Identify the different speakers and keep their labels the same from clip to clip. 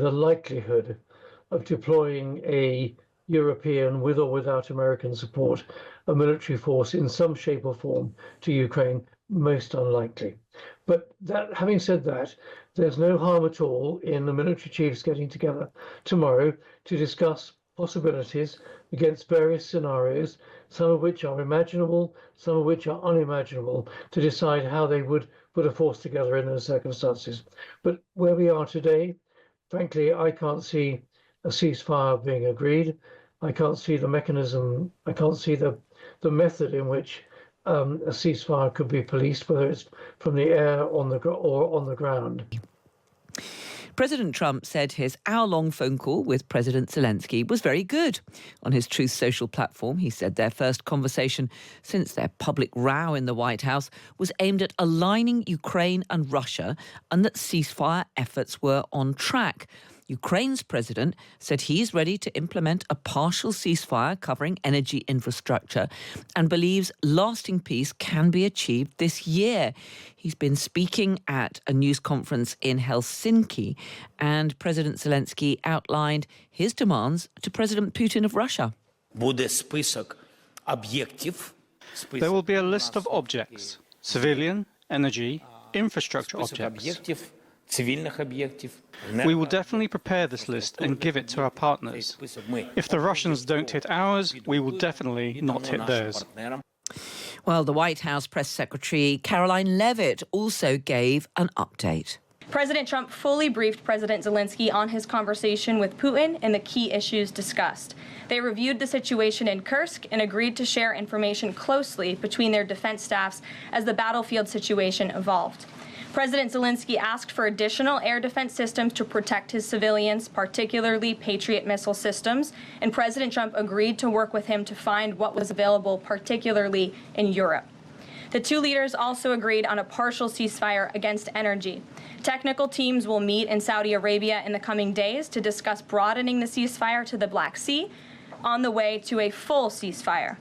Speaker 1: the likelihood of deploying a European, with or without American support, a military force in some shape or form to Ukraine, most unlikely. But having said that, there's no harm at all in the military chiefs getting together tomorrow to discuss possibilities against various scenarios, some of which are imaginable, some of which are unimaginable, to decide how they would put a force together in those circumstances. But where we are today, frankly, I can't see a ceasefire being agreed. I can't see the mechanism, I can't see the method in which a ceasefire could be policed, whether it's from the air or on the ground.
Speaker 2: President Trump said his hour-long phone call with President Zelensky was very good. On his Truth Social platform, he said their first conversation since their public row in the White House was aimed at aligning Ukraine and Russia, and that ceasefire efforts were on track. Ukraine's president said he's ready to implement a partial ceasefire covering energy infrastructure and believes lasting peace can be achieved this year. He's been speaking at a news conference in Helsinki, and President Zelensky outlined his demands to President Putin of Russia.
Speaker 3: There will be a list of objects: civilian, energy, infrastructure objects. We will definitely prepare this list and give it to our partners. If the Russians don't hit ours, we will definitely not hit theirs.
Speaker 2: Well, the White House press secretary Caroline Leavitt also gave an update.
Speaker 4: President Trump fully briefed President Zelensky on his conversation with Putin and the key issues discussed. They reviewed the situation in Kursk and agreed to share information closely between their defense staffs as the battlefield situation evolved. President Zelensky asked for additional air defense systems to protect his civilians, particularly Patriot missile systems, and President Trump agreed to work with him to find what was available, particularly in Europe. The two leaders also agreed on a partial ceasefire against energy. Technical teams will meet in Saudi Arabia in the coming days to discuss broadening the ceasefire to the Black Sea on the way to a full ceasefire.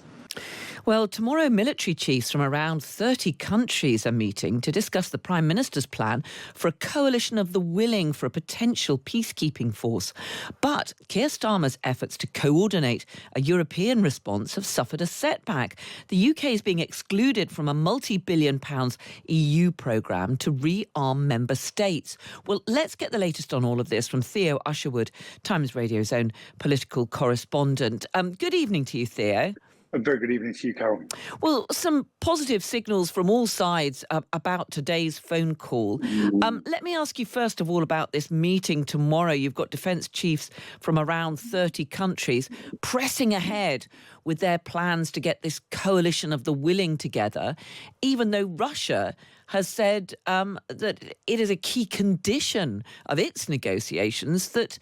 Speaker 2: Well, tomorrow military chiefs from around 30 countries are meeting to discuss the Prime Minister's plan for a coalition of the willing for a potential peacekeeping force. But Keir Starmer's efforts to coordinate a European response have suffered a setback. The UK is being excluded from a multi-billion pounds EU programme to rearm member states. Well, let's get the latest on all of this from Theo Usherwood, Times Radio's own political correspondent. Good evening to you, Theo.
Speaker 5: A very good evening to you, Carol.
Speaker 2: Well, some positive signals from all sides about today's phone call. Let me ask you first of all about this meeting tomorrow. You've got defence chiefs from around 30 countries pressing ahead with their plans to get this coalition of the willing together, even though Russia has said that it is a key condition of its negotiations that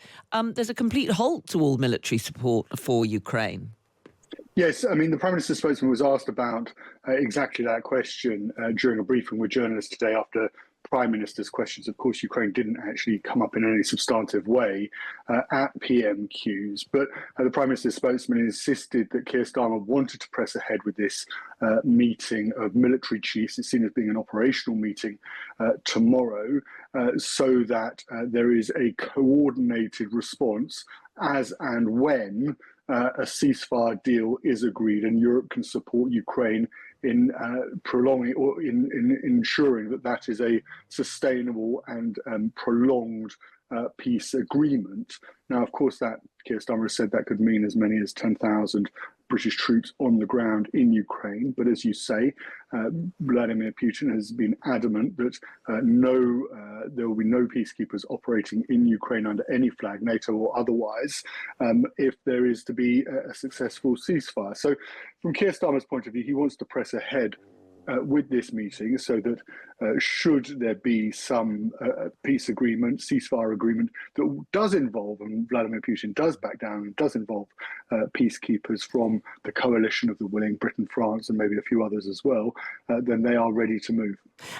Speaker 2: there's a complete halt to all military support for Ukraine.
Speaker 5: Yes, I mean, the Prime Minister's spokesman was asked about exactly that question during a briefing with journalists today after Prime Minister's questions. Of course, Ukraine didn't actually come up in any substantive way at PMQs, but the Prime Minister's spokesman insisted that Keir Starmer wanted to press ahead with this meeting of military chiefs. It's seen as being an operational meeting tomorrow, so that there is a coordinated response as and when a ceasefire deal is agreed, and Europe can support Ukraine in prolonging or in ensuring that that is a sustainable and prolonged peace agreement. Now, of course, that Keir Starmer has said that could mean as many as 10,000 British troops on the ground in Ukraine. But as you say, Vladimir Putin has been adamant that there will be no peacekeepers operating in Ukraine under any flag, NATO or otherwise, if there is to be a successful ceasefire. So from Keir Starmer's point of view, he wants to press ahead with this meeting so that should there be some peace agreement, ceasefire agreement that does involve, and Vladimir Putin does back down, and does involve peacekeepers from the coalition of the willing, Britain, France, and maybe a few others as well, then they are ready to move.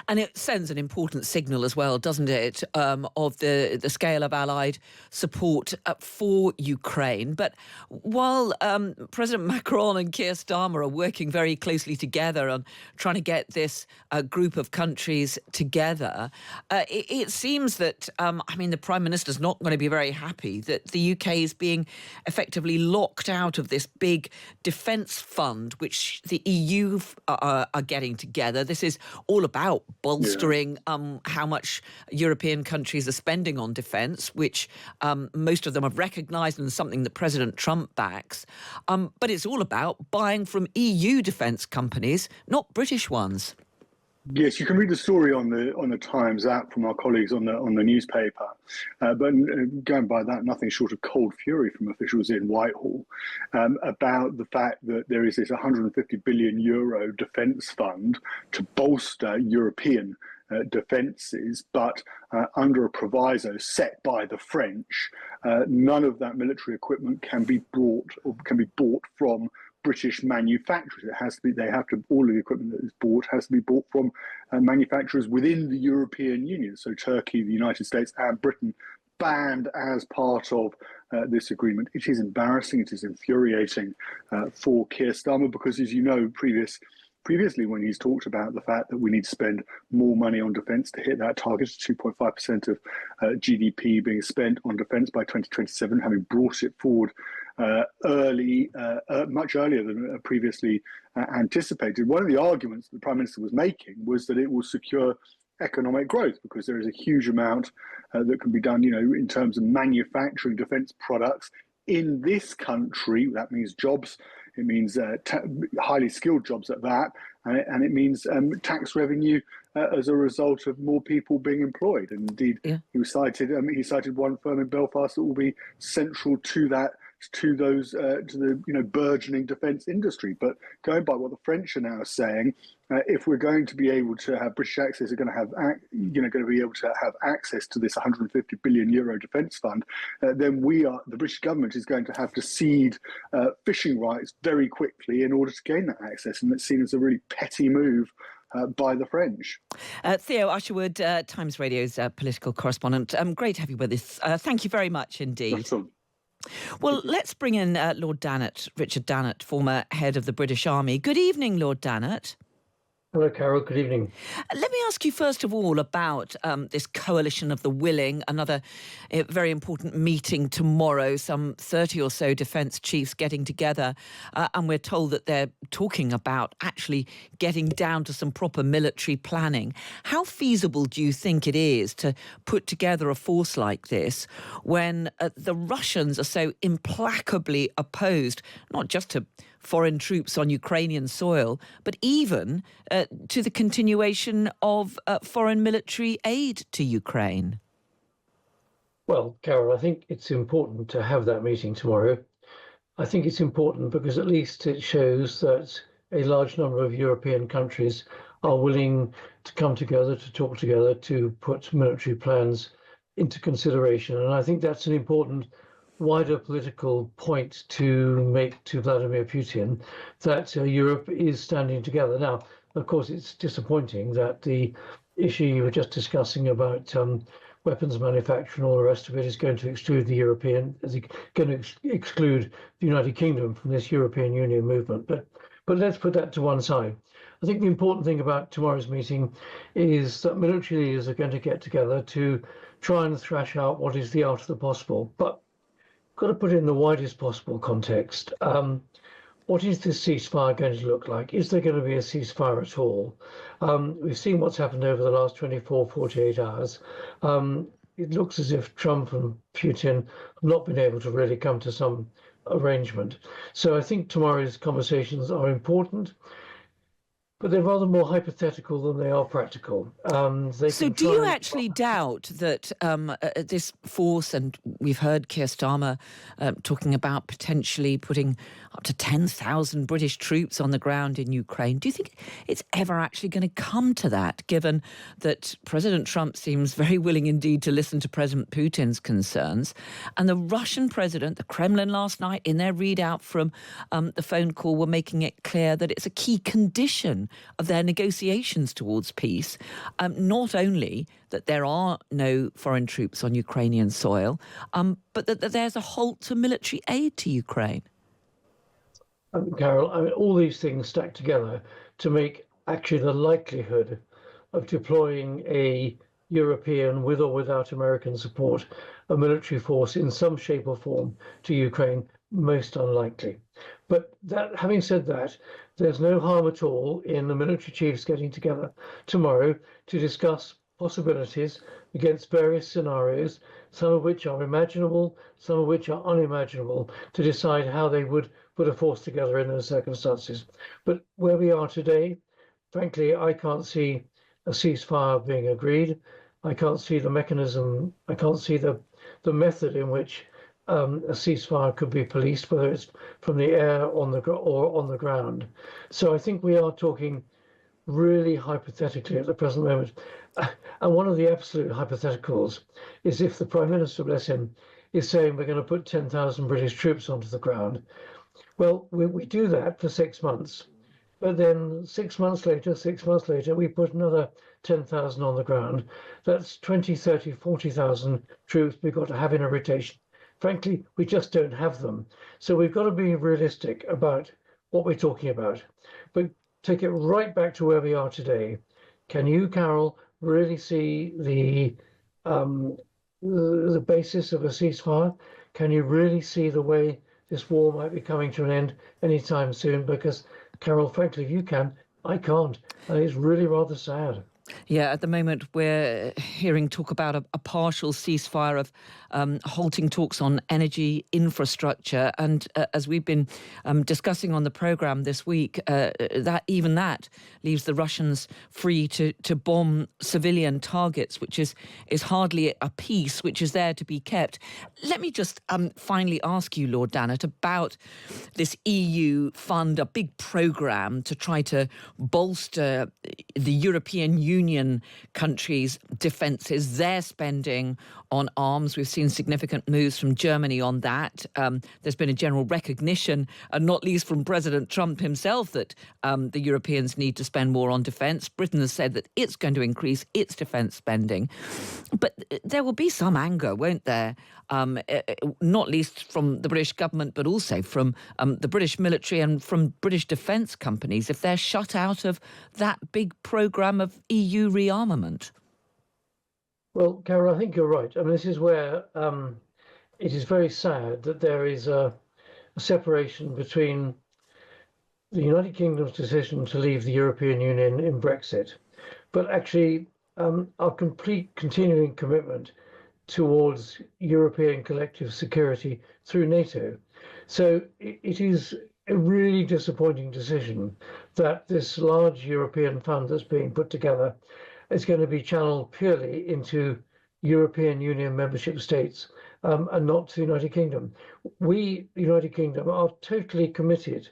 Speaker 2: And it sends an important signal as well, doesn't it, of the scale of Allied support for Ukraine. But while President Macron and Keir Starmer are working very closely together on trying trying to get this group of countries together. It seems that, the Prime Minister's not going to be very happy that the UK is being effectively locked out of this big defence fund, which the EU are getting together. This is all about bolstering how much European countries are spending on defence, which most of them have recognised and something that President Trump backs. But it's all about buying from EU defence companies, not British ones.
Speaker 5: Yes, you can read the story on the Times app from our colleagues on the newspaper. But going by that, nothing short of cold fury from officials in Whitehall about the fact that there is this 150 billion euro defence fund to bolster European defences, but under a proviso set by the French, none of that military equipment can be bought from British manufacturers. All of the equipment that is bought has to be bought from manufacturers within the European Union. So Turkey, the United States and Britain banned as part of this agreement. It is embarrassing, it is infuriating for Keir Starmer because, as you know, previously when he's talked about the fact that we need to spend more money on defence to hit that target of 2.5% of GDP being spent on defence by 2027, having brought it forward much earlier than previously anticipated. One of the arguments the Prime Minister was making was that it will secure economic growth because there is a huge amount that can be done, in terms of manufacturing defence products in this country. That means jobs. It means highly skilled jobs at that, and it means tax revenue as a result of more people being employed. And indeed, he cited one firm in Belfast that will be central to that, to the burgeoning defence industry. But going by what the French are now saying, if we're going to be able to have British access, are going to be able to have access to this 150 billion euro defence fund, then the British government is going to have to cede fishing rights very quickly in order to gain that access, and it's seen as a really petty move by the French.
Speaker 2: Theo Usherwood, Times Radio's political correspondent. Great to have you with us. Thank you very much indeed. Well, let's bring in Lord Dannatt, Richard Dannatt, former head of the British Army. Good evening, Lord Dannatt.
Speaker 1: Hello, Carol. Good evening.
Speaker 2: Let me ask you first of all about this coalition of the willing, another very important meeting tomorrow, some 30 or so defence chiefs getting together, and we're told that they're talking about actually getting down to some proper military planning. How feasible do you think it is to put together a force like this when the Russians are so implacably opposed, not just to foreign troops on Ukrainian soil, but even to the continuation of foreign military aid to Ukraine?
Speaker 1: Well, Carol, I think it's important to have that meeting tomorrow. I think it's important because at least it shows that a large number of European countries are willing to come together, to talk together, to put military plans into consideration. And I think that's an important wider political point to make to Vladimir Putin, that Europe is standing together. Now, of course, it's disappointing that the issue you were just discussing about weapons manufacture and all the rest of it is going to exclude exclude the United Kingdom from this European Union movement. But let's put that to one side. I think the important thing about tomorrow's meeting is that military leaders are going to get together to try and thrash out what is the art of the possible. But got to put it in the widest possible context. What is this ceasefire going to look like? Is there going to be a ceasefire at all? We've seen what's happened over the last 24, 48 hours. It looks as if Trump and Putin have not been able to really come to some arrangement. So I think tomorrow's conversations are important, but they're rather more hypothetical than they are practical.
Speaker 2: So do you actually doubt that this force, and we've heard Keir Starmer talking about potentially putting up to 10,000 British troops on the ground in Ukraine, do you think it's ever actually going to come to that, given that President Trump seems very willing indeed to listen to President Putin's concerns, and the Russian president, the Kremlin last night, in their readout from the phone call, were making it clear that it's a key condition of their negotiations towards peace, not only that there are no foreign troops on Ukrainian soil, but that there's a halt to military aid to Ukraine?
Speaker 1: Carol, all these things stack together to make actually the likelihood of deploying a European, with or without American support, a military force in some shape or form to Ukraine, most unlikely. But that, having said that, there's no harm at all in the military chiefs getting together tomorrow to discuss possibilities against various scenarios, some of which are imaginable, some of which are unimaginable, to decide how they would put a force together in those circumstances. But where we are today, frankly, I can't see a ceasefire being agreed. I can't see the mechanism. I can't see the method in which a ceasefire could be policed, whether it's from the air or on the ground. So I think we are talking really hypothetically at the present moment. And one of the absolute hypotheticals is if the Prime Minister, bless him, is saying we're going to put 10,000 British troops onto the ground. Well, we do that for 6 months. But then 6 months later, we put another 10,000 on the ground. That's 20, 30, 40,000 troops we've got to have in a rotation. Frankly, we just don't have them. So we've got to be realistic about what we're talking about. But take it right back to where we are today. Can you, Carol, really see the basis of a ceasefire? Can you really see the way this war might be coming to an end anytime soon? Because, Carol, frankly, if you can, I can't. And it's really rather sad.
Speaker 2: Yeah, at the moment we're hearing talk about a partial ceasefire of halting talks on energy infrastructure, and as we've been discussing on the programme this week, that leaves the Russians free to bomb civilian targets, which is hardly a peace which is there to be kept. Let me just finally ask you, Lord Dannatt, about this EU fund, a big programme to try to bolster the European Union countries' defences, their spending on arms. We've seen significant moves from Germany on that. There's been a general recognition, and not least from President Trump himself, that the Europeans need to spend more on defence. Britain has said that it's going to increase its defence spending. But there will be some anger, won't there? Not least from the British government, but also from the British military and from British defence companies if they're shut out of that big programme of EU rearmament.
Speaker 1: Well, Carol, I think you're right. I mean, this is where it is very sad that there is a separation between the United Kingdom's decision to leave the European Union in Brexit, but actually our complete continuing commitment towards European collective security through NATO. So it is a really disappointing decision that this large European fund that's being put together is going to be channeled purely into European Union membership states and not to the United Kingdom. We, the United Kingdom, are totally committed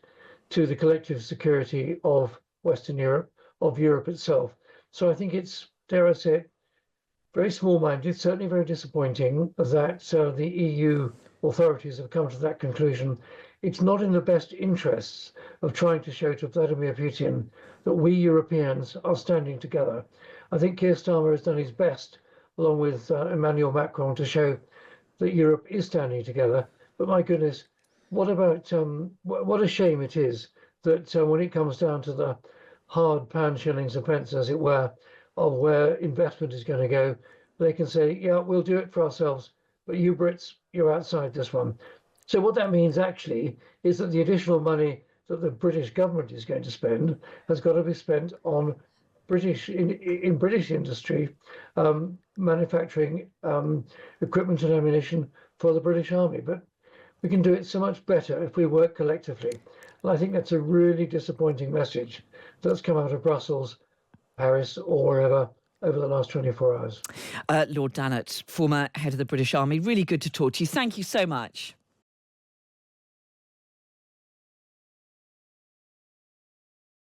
Speaker 1: to the collective security of Western Europe, of Europe itself. So I think it's, dare I say it, very small-minded, certainly very disappointing that the EU authorities have come to that conclusion. It's not in the best interests of trying to show to Vladimir Putin that we Europeans are standing together. I think Keir Starmer has done his best, along with Emmanuel Macron, to show that Europe is standing together. But my goodness, what a shame it is that when it comes down to the hard pound shillings and pence, as it were, of where investment is going to go, they can say, yeah, we'll do it for ourselves, but you Brits, you're outside this one. So what that means actually is that the additional money that the British government is going to spend has got to be spent on British industry, manufacturing equipment and ammunition for the British Army. But we can do it so much better if we work collectively. And I think that's a really disappointing message that's come out of Brussels, Paris, or wherever over the last 24 hours.
Speaker 2: Lord Dannatt, former head of the British Army, really good to talk to you. Thank you so much.